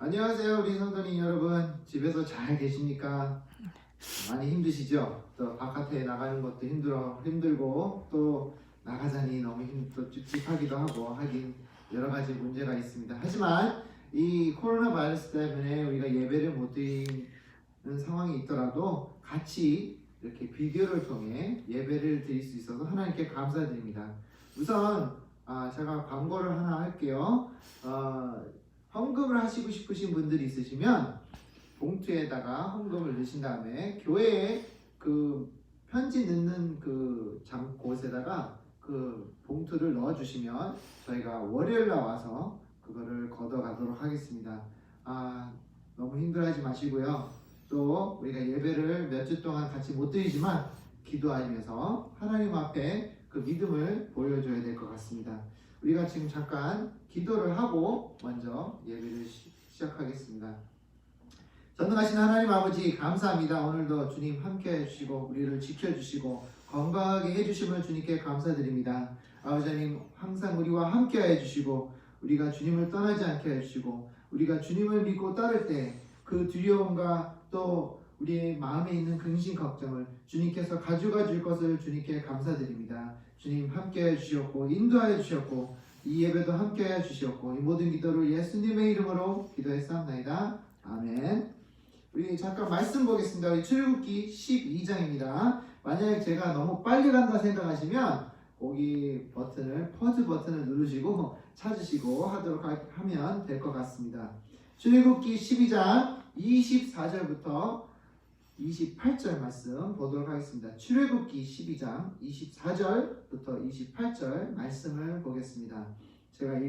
안녕하세요, 우리 성도님 여러분. 집에서 잘 계십니까? 많이 힘드시죠? 또 바깥에 나가는 것도 힘들고 또 나가자니 너무 또 찝찝하기도 하고 하긴 여러 가지 문제가 있습니다. 하지만 이 코로나 바이러스 때문에 우리가 예배를 못 드리는 상황이 있더라도 같이 이렇게 비교를 통해 예배를 드릴 수 있어서 하나님께 감사드립니다. 우선 제가 광고를 하나 할게요. 헌금을 하시고 싶으신 분들이 있으시면 봉투에다가 헌금을 넣으신 다음에 교회에 그 편지 넣는 그 곳에다가 그 봉투를 넣어주시면 저희가 월요일날 와서 그거를 걷어가도록 하겠습니다. 너무 힘들어하지 마시고요. 또 우리가 예배를 몇 주 동안 같이 못 드리지만 기도하면서 하나님 앞에 그 믿음을 보여줘야 될 것 같습니다. 우리가 지금 잠깐 기도를 하고 먼저 예배를 시작하겠습니다. 전능하신 하나님 아버지 감사합니다. 오늘도 주님 함께 해주시고 우리를 지켜주시고 건강하게 해주심을 주님께 감사드립니다. 아버지 하나님 항상 우리와 함께 해주시고 우리가 주님을 떠나지 않게 해주시고 우리가 주님을 믿고 따를 때 그 두려움과 또 우리의 마음에 있는 근심 걱정을 주님께서 가져가 줄 것을 주님께 감사드립니다. 주님 함께 해주셨고 인도하여 주셨고 이 예배도 함께 해주셨고 이 모든 기도를 예수님의 이름으로 기도했사옵나이다. 아멘. 우리 잠깐 말씀 보겠습니다. 우리 출애굽기 12장입니다. 만약에 제가 너무 빨리 간다 생각하시면 거기 퍼즈 버튼을 누르시고 찾으시고 하면 될 것 같습니다. 출애굽기 12장 24절부터 28절 말씀 보도록 하겠습니다. 출애굽기 12장 24절부터 28절 말씀을 보겠습니다. 제가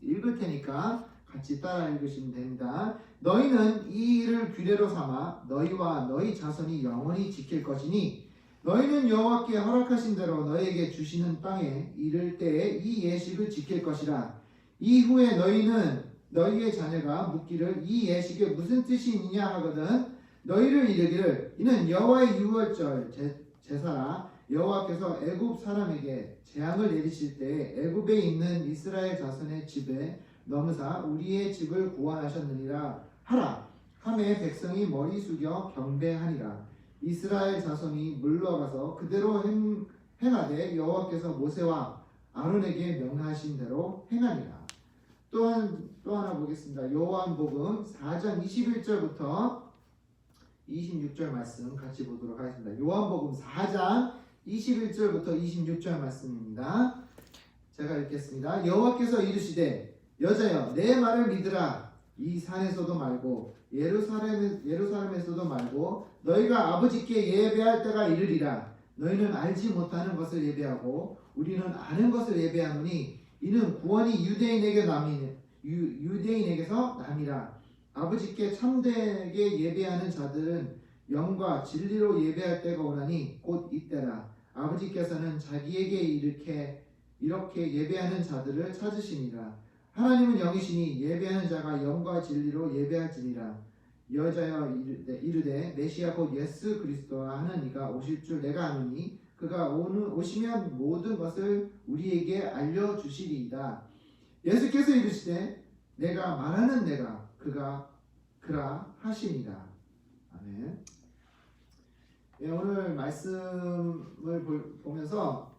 읽을 테니까 같이 따라 읽으시면 됩니다. 너희는 이 일을 규례로 삼아 너희와 너희 자손이 영원히 지킬 것이니 너희는 여호와께 허락하신 대로 너희에게 주시는 땅에 이를 때에 이 예식을 지킬 것이라. 이후에 너희는 너희의 자녀가 묻기를 이 예식에 무슨 뜻이 있느냐 하거든 너희를 이르기를 이는 여호와의 유월절 제사라. 여호와께서 애굽 사람에게 재앙을 내리실 때 애굽에 있는 이스라엘 자손의 집에 넘으사 우리의 집을 구원하셨느니라 하라. 하매 백성이 머리 숙여 경배하니라. 이스라엘 자손이 물러가서 그대로 행하되 여호와께서 모세와 아론에게 명하신 대로 행하니라. 또 하나 보겠습니다. 요한복음 4장 21절부터 26절 말씀 같이 보도록 하겠습니다. 요한복음 4장 21절부터 26절 말씀입니다. 제가 읽겠습니다. 여호와께서 이르시되 여자여 내 말을 믿으라. 이 산에서도 말고 예루살렘에서도 말고 너희가 아버지께 예배할 때가 이르리라. 너희는 알지 못하는 것을 예배하고 우리는 아는 것을 예배하노니 이는 구원이 유대인에게서 남이라. 아버지께 참되게 예배하는 자들은 영과 진리로 예배할 때가 오나니 곧 이때라. 아버지께서는 자기에게 이렇게 예배하는 자들을 찾으시니라. 하나님은 영이시니 예배하는 자가 영과 진리로 예배할지니라. 여자여 이르되 메시아 곧 예수 그리스도라 하는 이가 오실 줄 내가 아노니 그가 오시면 모든 것을 우리에게 알려주시리이다. 예수께서 이르시되 내가 말하는 내가 그라 하시니라. 아멘. 오늘 말씀을 보면서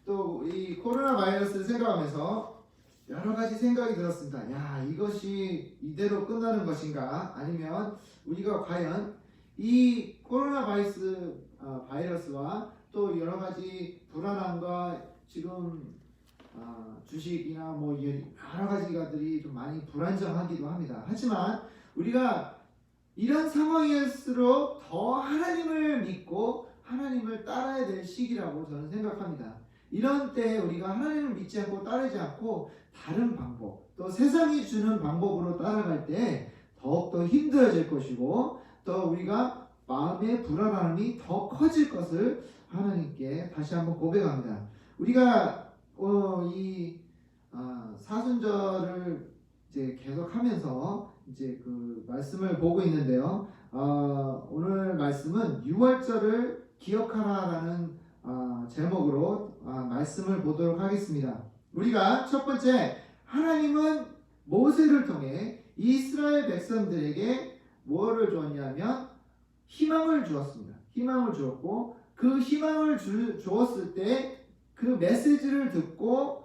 또 이 코로나 바이러스를 생각하면서 여러 가지 생각이 들었습니다. 이것이 이대로 끝나는 것인가? 아니면 우리가 과연 이 코로나 바이러스와 또 여러 가지 불안함과 지금 주식이나 여러 가지가들이 좀 많이 불안정하기도 합니다. 하지만 우리가 이런 상황일수록 더 하나님을 믿고 하나님을 따라야 될 시기라고 저는 생각합니다. 이런 때 우리가 하나님을 믿지 않고 따르지 않고 다른 방법, 또 세상이 주는 방법으로 따라갈 때 더욱더 힘들어질 것이고 또 우리가 마음의 불안함이 더 커질 것을 하나님께 다시 한번 고백합니다. 우리가 이 사순절을 이제 계속하면서 이제 그 말씀을 보고 있는데요. 오늘 말씀은 유월절을 기억하라라는 제목으로 말씀을 보도록 하겠습니다. 우리가 첫 번째 하나님은 모세를 통해 이스라엘 백성들에게 뭐를 주었냐면 희망을 주었습니다. 희망을 주었고 그 희망을 주었을 때 그 메시지를 듣고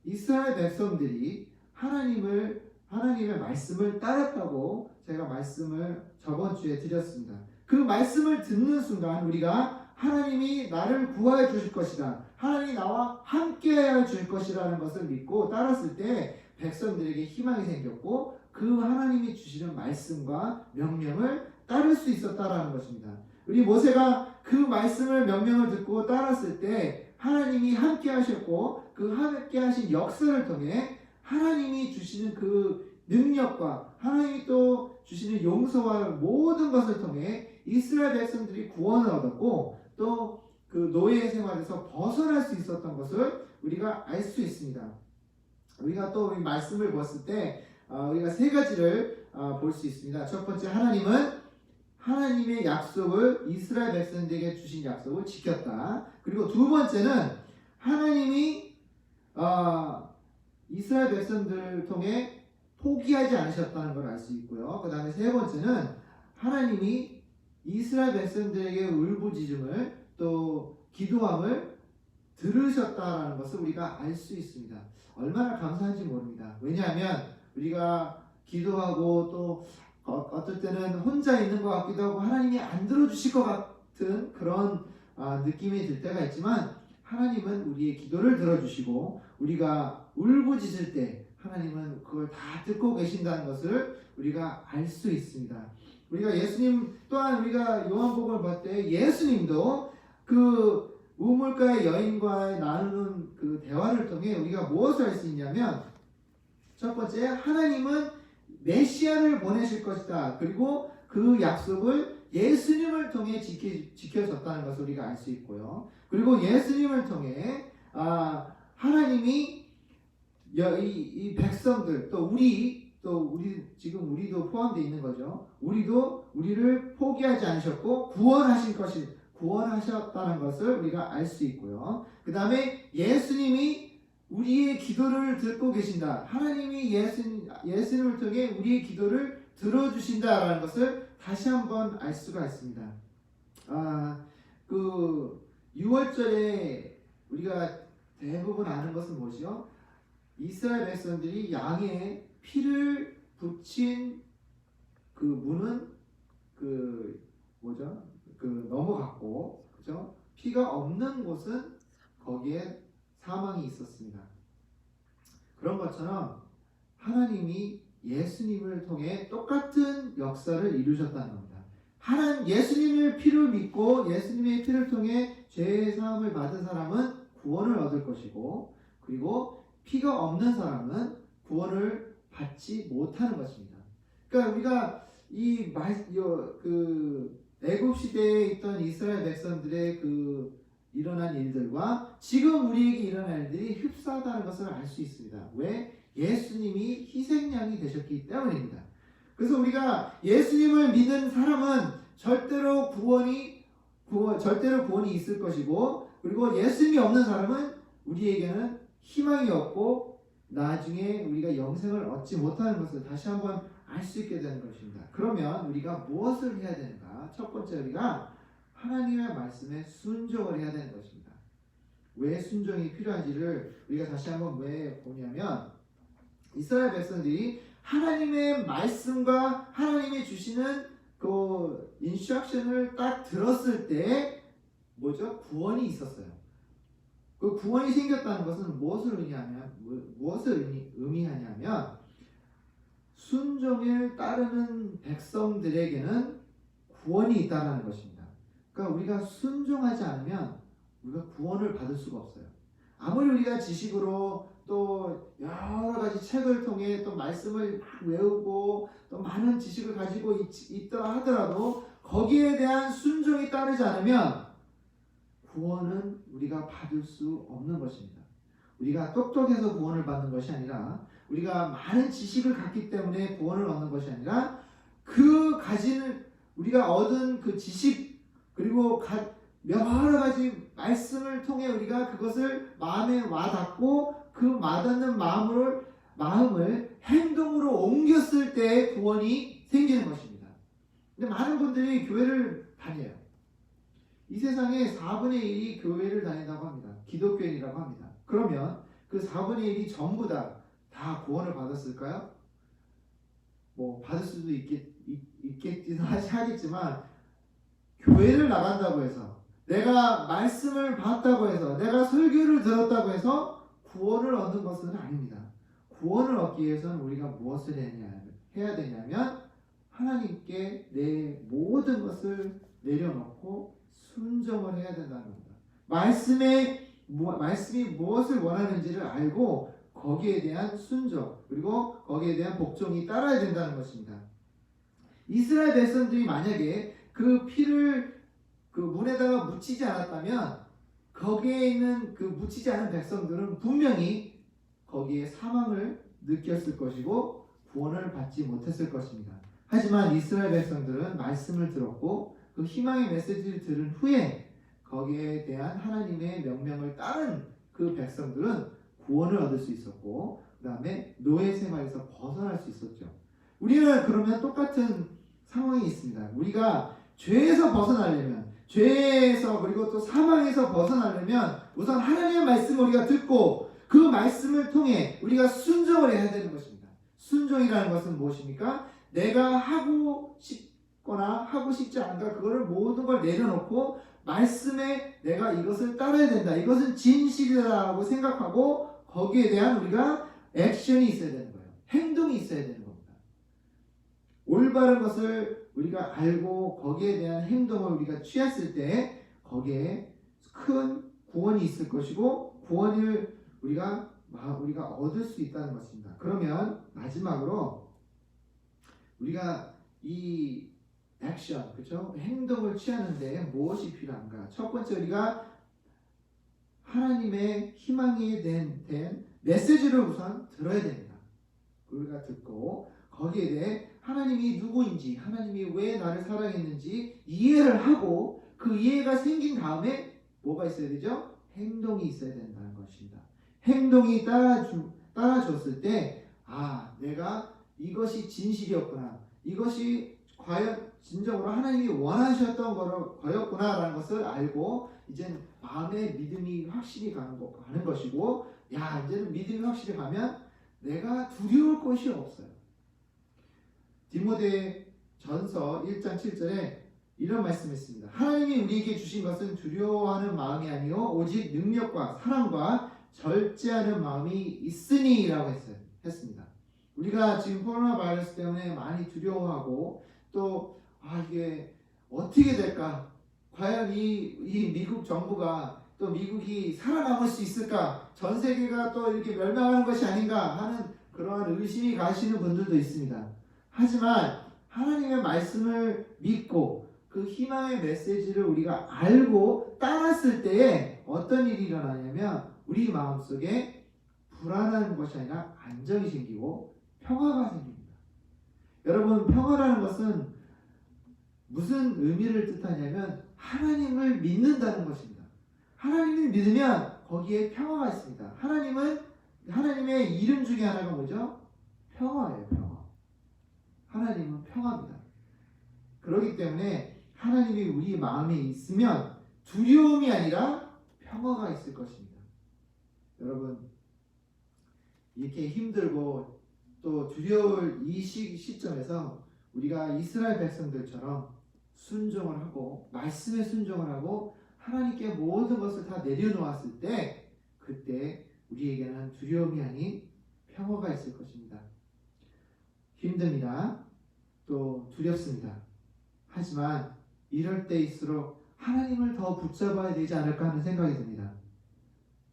이스라엘 백성들이 하나님의 말씀을 따랐다고 제가 말씀을 저번 주에 드렸습니다. 그 말씀을 듣는 순간 우리가 하나님이 나를 구하여 주실 것이다. 하나님이 나와 함께하여 줄 것이라는 것을 믿고 따랐을 때 백성들에게 희망이 생겼고 그 하나님이 주시는 말씀과 명령을 따를 수 있었다라는 것입니다. 우리 모세가 그 말씀을 명령을 듣고 따랐을 때 하나님이 함께 하셨고 그 함께 하신 역사를 통해 하나님이 주시는 그 능력과 하나님이 또 주시는 용서와 모든 것을 통해 이스라엘 백성들이 구원을 얻었고 또 그 노예 생활에서 벗어날 수 있었던 것을 우리가 알 수 있습니다. 우리가 또 이 말씀을 봤을 때 우리가 세 가지를 볼 수 있습니다. 첫 번째, 하나님의 약속을 이스라엘 백성들에게 주신 약속을 지켰다. 그리고 두 번째는 하나님이 이스라엘 백성들을 통해 포기하지 않으셨다는 걸 알 수 있고요. 그 다음에 세 번째는 하나님이 이스라엘 백성들에게 울부짖음을 또 기도함을 들으셨다라는 것을 우리가 알 수 있습니다. 얼마나 감사한지 모릅니다. 왜냐하면 우리가 기도하고 또 어떨 때는 혼자 있는 것 같기도 하고 하나님이 안 들어주실 것 같은 그런 느낌이 들 때가 있지만 하나님은 우리의 기도를 들어주시고 우리가 울부짖을 때 하나님은 그걸 다 듣고 계신다는 것을 우리가 알 수 있습니다. 우리가 예수님 또한 우리가 요한복음을 볼 때 예수님도 그 우물가의 여인과의 나누는 그 대화를 통해 우리가 무엇을 알 수 있냐면 첫 번째, 하나님은 메시아를 보내실 것이다. 그리고 그 약속을 예수님을 통해 지켜졌다는 것을 우리가 알 수 있고요. 그리고 예수님을 통해 하나님이 이 백성들 또 우리 지금 우리도 포함되어 있는 거죠. 우리도 우리를 포기하지 않으셨고 구원하셨다는 것을 우리가 알 수 있고요. 그 다음에 예수님이 우리의 기도를 듣고 계신다. 하나님이 예수님을 통해 우리의 기도를 들어주신다라는 것을 다시 한번 알 수가 있습니다. 그 6월절에 우리가 대부분 아는 것은 뭐죠? 이스라엘 백성들이 양의 피를 붙인 그 문은 넘어갔고, 그죠? 피가 없는 곳은 거기에 사망이 있었습니다. 그런 것처럼 하나님이 예수님을 통해 똑같은 역사를 이루셨다는 겁니다. 예수님의 피를 믿고 예수님의 피를 통해 죄의 사함을 받은 사람은 구원을 얻을 것이고, 그리고 피가 없는 사람은 구원을 받지 못하는 것입니다. 그러니까 우리가 애굽 시대에 있던 이스라엘 백성들의 일어난 일들과 지금 우리에게 일어난 일들이 흡사하다는 것을 알 수 있습니다. 왜? 예수님이 희생양이 되셨기 때문입니다. 그래서 우리가 예수님을 믿는 사람은 절대로 구원이 있을 것이고, 그리고 예수님이 없는 사람은 우리에게는 희망이 없고 나중에 우리가 영생을 얻지 못하는 것을 다시 한번 알 수 있게 되는 것입니다. 그러면 우리가 무엇을 해야 되는가? 첫 번째, 우리가 하나님의 말씀에 순종을 해야 되는 것입니다. 왜 순종이 필요한지를 우리가 다시 한번 왜 보냐면, 이스라엘 백성들이 하나님의 말씀과 하나님이 주시는 그 인스트럭션을 딱 들었을 때 구원이 있었어요. 그 구원이 생겼다는 것은 무엇을 의미하냐면 순종을 따르는 백성들에게는 구원이 있다는 것입니다. 그러니까 우리가 순종하지 않으면 우리가 구원을 받을 수가 없어요. 아무리 우리가 지식으로 또 여러 가지 책을 통해 또 말씀을 막 외우고 또 많은 지식을 가지고 있다 하더라도 거기에 대한 순종이 따르지 않으면 구원은 우리가 받을 수 없는 것입니다. 우리가 똑똑해서 구원을 받는 것이 아니라, 우리가 많은 지식을 갖기 때문에 구원을 얻는 것이 아니라, 우리가 얻은 그 지식, 그리고 여러 가지 말씀을 통해 우리가 그것을 마음에 와닿고 그 와닿는 마음을 행동으로 옮겼을 때 구원이 생기는 것입니다. 근데 많은 분들이 교회를 다녀요. 이 세상에 4분의 1이 교회를 다닌다고 합니다. 기독교인이라고 합니다. 그러면 그 4분의 1이 전부 다 구원을 받았을까요? 뭐 받을 수도 있겠지는 하겠지만, 교회를 나간다고 해서, 내가 말씀을 봤다고 해서, 내가 설교를 들었다고 해서 구원을 얻는 것은 아닙니다. 구원을 얻기 위해서는 우리가 무엇을 해야 되냐면 하나님께 내 모든 것을 내려놓고 순종을 해야 된다는 겁니다. 말씀이 무엇을 원하는지를 알고 거기에 대한 순종, 그리고 거기에 대한 복종이 따라야 된다는 것입니다. 이스라엘 백성들이 만약에 그 피를 그 문에다가 묻히지 않았다면, 거기에 있는 그 묻히지 않은 백성들은 분명히 거기에 사망을 느꼈을 것이고 구원을 받지 못했을 것입니다. 하지만 이스라엘 백성들은 말씀을 들었고 그 희망의 메시지를 들은 후에 거기에 대한 하나님의 명령을 따른 그 백성들은 구원을 얻을 수 있었고, 그 다음에 노예 생활에서 벗어날 수 있었죠. 우리는 그러면 똑같은 상황이 있습니다. 우리가 죄에서 벗어나려면, 죄에서 그리고 또 사망에서 벗어나려면 우선 하나님의 말씀을 우리가 듣고 그 말씀을 통해 우리가 순종을 해야 되는 것입니다. 순종이라는 것은 무엇입니까? 내가 하고 싶거나 하고 싶지 않은가, 그거를 모든 걸 내려놓고 말씀에 내가 이것을 따라야 된다, 이것은 진실이라고 생각하고 거기에 대한 우리가 액션이 있어야 되는 거예요. 행동이 있어야 되는 겁니다. 올바른 것을 우리가 알고 거기에 대한 행동을 우리가 취했을 때 거기에 큰 구원이 있을 것이고 구원을 우리가 얻을 수 있다는 것입니다. 그러면 마지막으로 우리가 이 액션, 그렇죠? 행동을 취하는데 무엇이 필요한가? 첫 번째, 우리가 하나님의 희망이 된 메시지를 우선 들어야 됩니다. 우리가 듣고 거기에 대해 하나님이 누구인지, 하나님이 왜 나를 사랑했는지 이해를 하고 그 이해가 생긴 다음에 뭐가 있어야 되죠? 행동이 있어야 된다는 것입니다. 행동이 따라줬을 때, 내가 이것이 진실이었구나, 이것이 과연 진정으로 하나님이 원하셨던 거였구나라는 것을 알고 이제 마음의 믿음이 확실히 가는 것이고, 이제는 믿음이 확실히 가면 내가 두려울 것이 없어요. 디모데 전서 1장 7절에 이런 말씀이 있습니다. 하나님이 우리에게 주신 것은 두려워하는 마음이 아니요 오직 능력과 사랑과 절제하는 마음이 있으니라고 했습니다. 우리가 지금 코로나 바이러스 때문에 많이 두려워하고 또 이게 어떻게 될까? 과연 이 미국 정부가 또 미국이 살아남을 수 있을까? 전 세계가 또 이렇게 멸망하는 것이 아닌가 하는 그러한 의심이 가시는 분들도 있습니다. 하지만 하나님의 말씀을 믿고 그 희망의 메시지를 우리가 알고 따랐을 때에 어떤 일이 일어나냐면 우리 마음속에 불안한 것이 아니라 안정이 생기고 평화가 생깁니다. 여러분, 평화라는 것은 무슨 의미를 뜻하냐면 하나님을 믿는다는 것입니다. 하나님을 믿으면 거기에 평화가 있습니다. 하나님의 이름 중에 하나가 뭐죠? 평화예요. 평화. 하나님은 평화입니다. 그렇기 때문에 하나님이 우리 마음에 있으면 두려움이 아니라 평화가 있을 것입니다. 여러분, 이렇게 힘들고 또 두려울 이 시점에서 우리가 이스라엘 백성들처럼 순종을 하고 말씀에 순종을 하고 하나님께 모든 것을 다 내려놓았을 때 그때 우리에게는 두려움이 아닌 평화가 있을 것입니다. 힘듭니다. 또 두렵습니다. 하지만 이럴 때일수록 하나님을 더 붙잡아야 되지 않을까 하는 생각이 듭니다.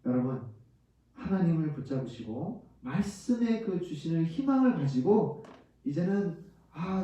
여러분, 하나님을 붙잡으시고 말씀에 그 주시는 희망을 가지고 이제는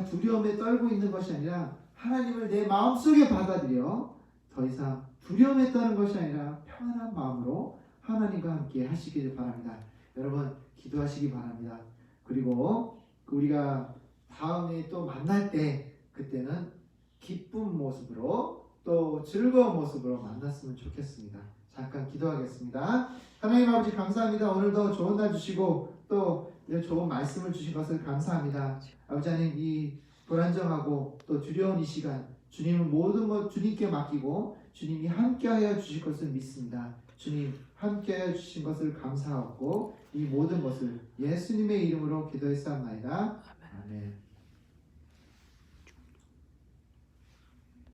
두려움에 떨고 있는 것이 아니라 하나님을 내 마음속에 받아들여 더 이상 두려움에 떠는 것이 아니라 평안한 마음으로 하나님과 함께 하시길 바랍니다. 여러분, 기도하시기 바랍니다. 그리고 우리가 다음에 또 만날 때 그때는 기쁜 모습으로 또 즐거운 모습으로 만났으면 좋겠습니다. 잠깐 기도하겠습니다. 하나님 아버지, 감사합니다. 오늘도 좋은 날 주시고 또 이런 좋은 말씀을 주신 것을 감사합니다. 아버지 하나님, 이 불안정하고 또 두려운 이 시간 주님은 모든 것 주님께 맡기고 주님이 함께하여 주실 것을 믿습니다. 주님 함께하여 주신 것을 감사하고 이 모든 것을 예수님의 이름으로 기도했사옵나이다. 아멘.